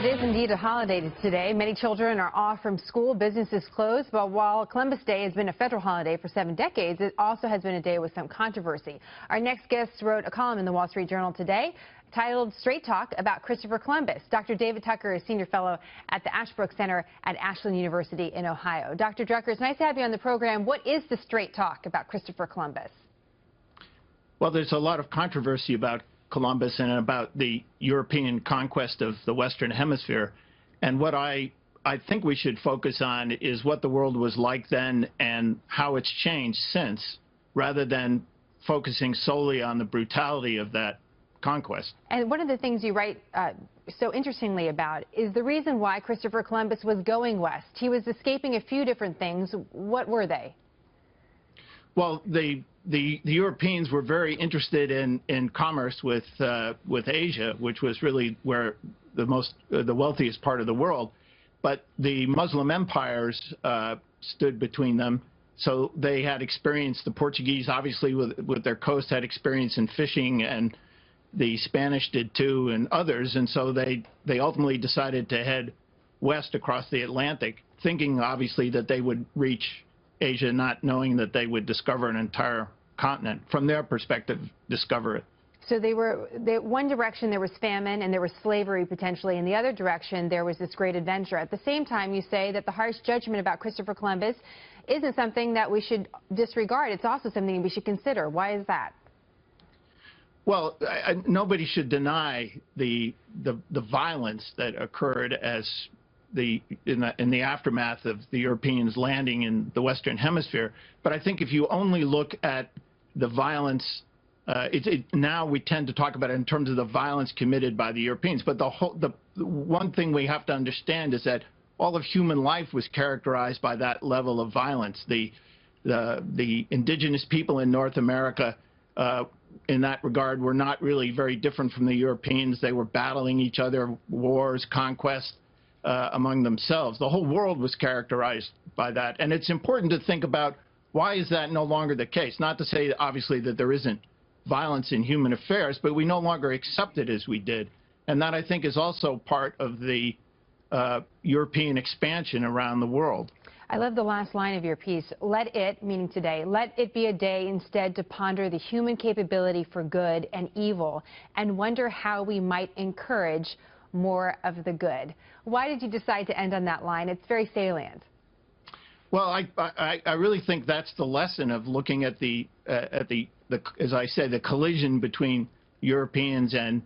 is indeed a holiday today. Many children are off from school, businesses closed, but while Columbus Day has been a federal holiday for 7 decades, it also has been a day with some controversy. Our next guest wrote a column in the Wall Street Journal today titled Straight Talk about Christopher Columbus. Dr. David Tucker is Senior Fellow at the Ashbrook Center at Ashland University in Ohio. Dr. Tucker, it's nice to have you on the program. What is the straight talk about Christopher Columbus? Well, there's a lot of controversy about Columbus and about the European conquest of the Western Hemisphere. And what I think we should focus on is what the world was like then and how it's changed since, rather than focusing solely on the brutality of that conquest. And one of the things you write so interestingly about is the reason why Christopher Columbus was going west. He was escaping a few different things. What were they? Well, the Europeans were very interested in commerce with Asia, which was really where the wealthiest part of the world. But the Muslim empires stood between them. So they had experience. The Portuguese, obviously, with their coast, had experience in fishing, and the Spanish did too, and others. And so they ultimately decided to head west across the Atlantic, thinking obviously that they would reach Asia, not knowing that they would discover an entire continent. From their perspective, discover it. So one direction there was famine and there was slavery potentially. In the other direction, there was this great adventure. At the same time, you say that the harsh judgment about Christopher Columbus isn't something that we should disregard. It's also something we should consider. Why is that? Well, nobody should deny the violence that occurred as in the aftermath of the Europeans landing in the Western Hemisphere. But I think if you only look at the violence, now we tend to talk about it in terms of the violence committed by the Europeans. But the one thing we have to understand is that all of human life was characterized by that level of violence. The indigenous people in North America, in that regard, were not really very different from the Europeans. They were battling each other, wars, conquest among themselves. The whole world was characterized by that. And it's important to think about, why is that no longer the case? Not to say, obviously, that there isn't violence in human affairs, but we no longer accept it as we did. And that, I think, is also part of the European expansion around the world. I love the last line of your piece. Let it, meaning today, let it be a day instead to ponder the human capability for good and evil and wonder how we might encourage more of the good. Why did you decide to end on that line? It's very salient. Well, I really think that's the lesson of looking at as I say, the collision between Europeans and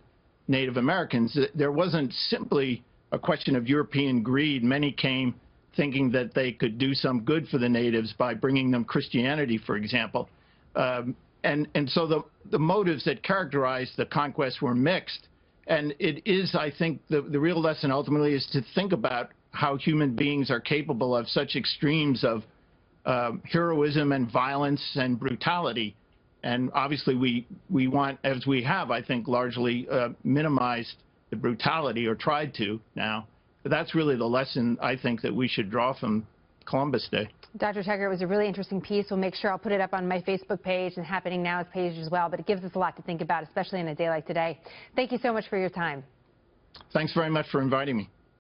Native Americans. There wasn't simply a question of European greed. Many came thinking that they could do some good for the natives by bringing them Christianity, for example. And so the motives that characterized the conquest were mixed. And it is, I think, the real lesson ultimately is to think about how human beings are capable of such extremes of heroism and violence and brutality. And obviously we want, as we have, I think, largely minimized the brutality, or tried to now. But that's really the lesson, I think, that we should draw from Columbus Day. Dr. Tucker, it was a really interesting piece. We'll make sure I'll put it up on my Facebook page and Happening Now's page as well. But it gives us a lot to think about, especially in a day like today. Thank you so much for your time. Thanks very much for inviting me.